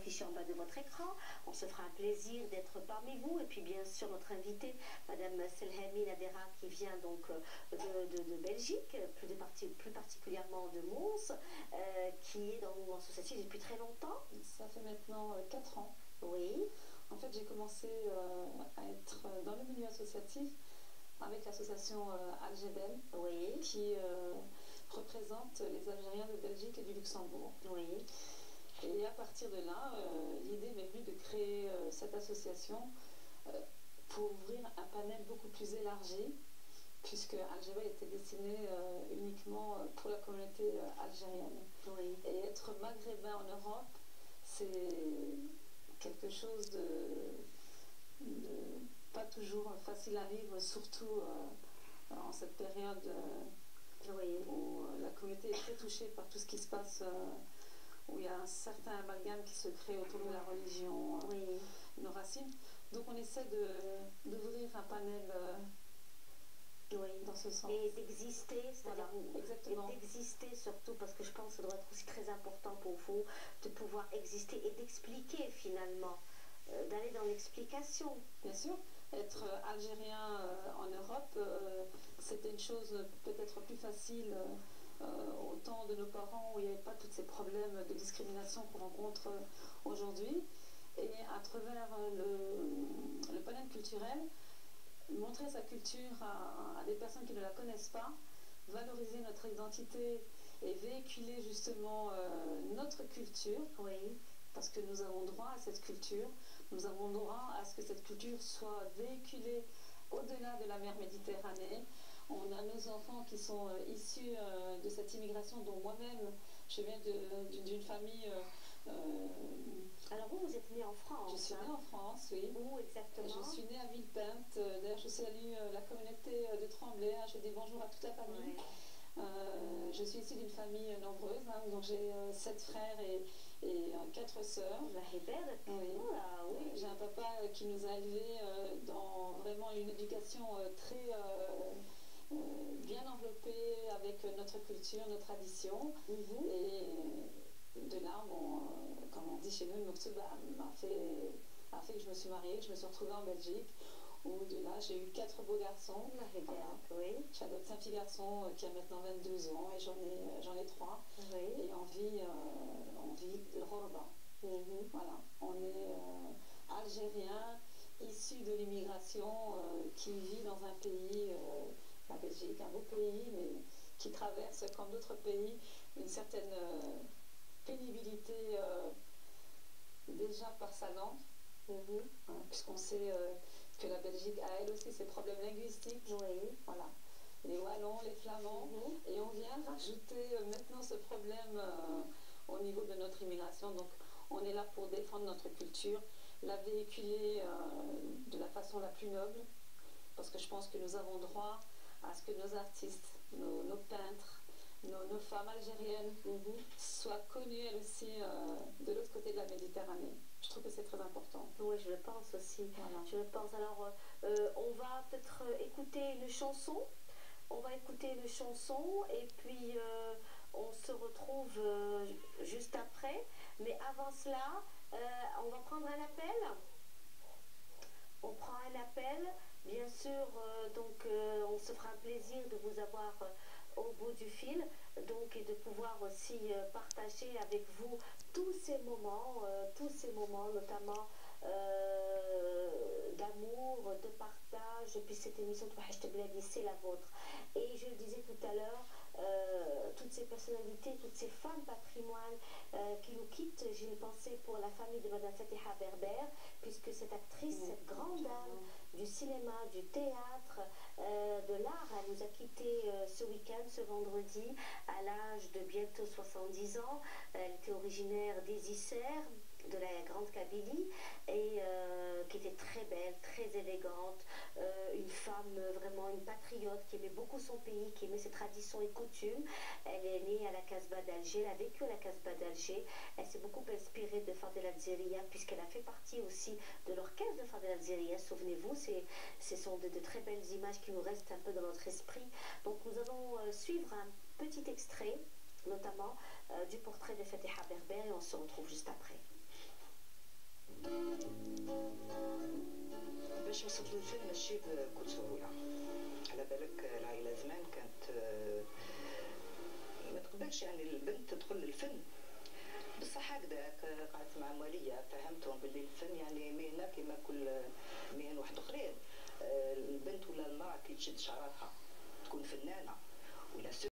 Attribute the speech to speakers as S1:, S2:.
S1: s'afficher en bas de votre écran. On se fera un plaisir d'être parmi vous. Et puis bien sûr notre invitée, Madame Selhami Nadera, qui vient donc de Belgique, plus particulièrement de Mons, qui est dans le mouvement associatif depuis très longtemps.
S2: Ça fait maintenant 4 ans.
S1: Oui.
S2: En fait, j'ai commencé à être dans le milieu associatif avec l'association Algebel,
S1: oui,
S2: qui représente les Algériens de Belgique et du Luxembourg.
S1: Oui.
S2: Et à partir de là, l'idée m'est venue de créer cette association pour ouvrir un panel beaucoup plus élargi, puisque Algebel était destiné uniquement pour la communauté algérienne.
S1: Oui.
S2: Et être maghrébin en Europe, c'est quelque chose de pas toujours facile à vivre, surtout en cette période
S1: oui,
S2: où la communauté est très touchée par tout ce qui se passe, où il y a un certain amalgame qui se crée autour de la religion,
S1: oui,
S2: nos racines. Donc on essaie d'ouvrir un panel
S1: oui,
S2: dans ce sens.
S1: et d'exister, c'est-à-dire
S2: exactement.
S1: Et d'exister surtout, parce que je pense que ça doit être aussi très important pour vous de pouvoir exister et d'expliquer finalement, d'aller dans l'explication.
S2: Bien sûr, être algérien en Europe, c'était une chose peut-être plus facile au temps de nos parents, où il n'y avait pas tous ces problèmes de discrimination qu'on rencontre aujourd'hui. Et à travers le panel culturel, montrer sa culture à des personnes qui ne la connaissent pas, valoriser notre identité et véhiculer justement notre culture,
S1: oui,
S2: parce que nous avons droit à cette culture, nous avons droit à ce que cette culture soit véhiculée au-delà de la mer Méditerranée. On a nos enfants qui sont issus de cette immigration, dont moi-même, je viens d'une famille...
S1: Alors vous êtes née en France?
S2: Je suis née en France, oui.
S1: Où exactement?
S2: Je suis née à Villepinte. D'ailleurs, je salue la communauté de Tremblay. Je dis bonjour à toute la famille. Oui. Je suis issue d'une famille nombreuse, donc j'ai 7 frères et 4 sœurs.
S1: Oui.
S2: Oui. J'ai un papa qui nous a élevés dans vraiment une éducation très bien enveloppée avec notre culture, nos traditions. Et de là, bon, comme on dit chez nous, le Mouktsouba a fait que je me suis mariée, que je me suis retrouvée en Belgique, où de là, j'ai eu 4 beaux garçons.
S1: Voilà. Oui.
S2: J'adopte un petit garçon qui a maintenant 22 ans et j'en ai 3.
S1: Oui.
S2: Et on vit le Rorba. Voilà, on est algérien, issu de l'immigration, qui vit dans un pays, la Belgique, un beau pays, mais qui traverse, comme d'autres pays, une certaine pénibilité déjà par sa langue, puisqu'on sait que la Belgique a elle aussi ses problèmes linguistiques.
S1: Oui.
S2: Voilà. Les Wallons, les Flamands, et on vient rajouter maintenant ce problème au niveau de notre immigration. Donc on est là pour défendre notre culture, la véhiculer de la façon la plus noble, parce que je pense que nous avons droit à ce que nos artistes, nos peintres, nos femmes algériennes soient connues elles aussi de l'autre côté de la Méditerranée. Je trouve que c'est très important.
S1: Oui, je le pense aussi.
S2: Voilà.
S1: Je le pense. Alors, on va peut-être écouter une chanson. On va écouter une chanson et puis on se retrouve juste après. Mais avant cela, on va prendre un appel. On prend un appel. Bien sûr, donc on se fera un plaisir de vous avoir au bout du fil, donc, et de pouvoir aussi partager avec vous tous ces moments notamment d'amour, de partage. Et puis cette émission c'est la vôtre. Et je le disais tout à l'heure, toutes ces personnalités, toutes ces femmes patrimoine qui nous quittent, j'ai une pensée pour la famille de Madame Fatiha Berber, puisque cette actrice, cette grande dame du cinéma, du théâtre, de l'art, elle nous a quittés ce week-end, ce vendredi, à l'âge de bientôt 70 ans. Elle était originaire des Isères, de la Grande Kabylie, et qui était très belle, très élégante, une femme vraiment une patriote qui aimait beaucoup son pays, qui aimait ses traditions et coutumes. Elle est née à la Casbah d'Alger, elle a vécu à la Casbah d'Alger, elle s'est beaucoup inspirée de Fadel Alzeria, puisqu'elle a fait partie aussi de l'orchestre de Fadel Alzeria, souvenez-vous, ce sont de très belles images qui nous restent un peu dans notre esprit. Donc nous allons suivre un petit extrait, notamment du portrait de Fatiha Berber, et on se retrouve juste après.
S3: باش نوصل للفن ماشي بكل سهوله. على بالك العائله زمان كانت ما تقبلش يعني البنت تدخل للفن. بصح هكذاك قعدت مع مواليه فهمتهم باللي الفن يعني مهنه كما كل مهن واحد اخرين. البنت ولا المراه كي تشد شعرها تكون فنانه ولا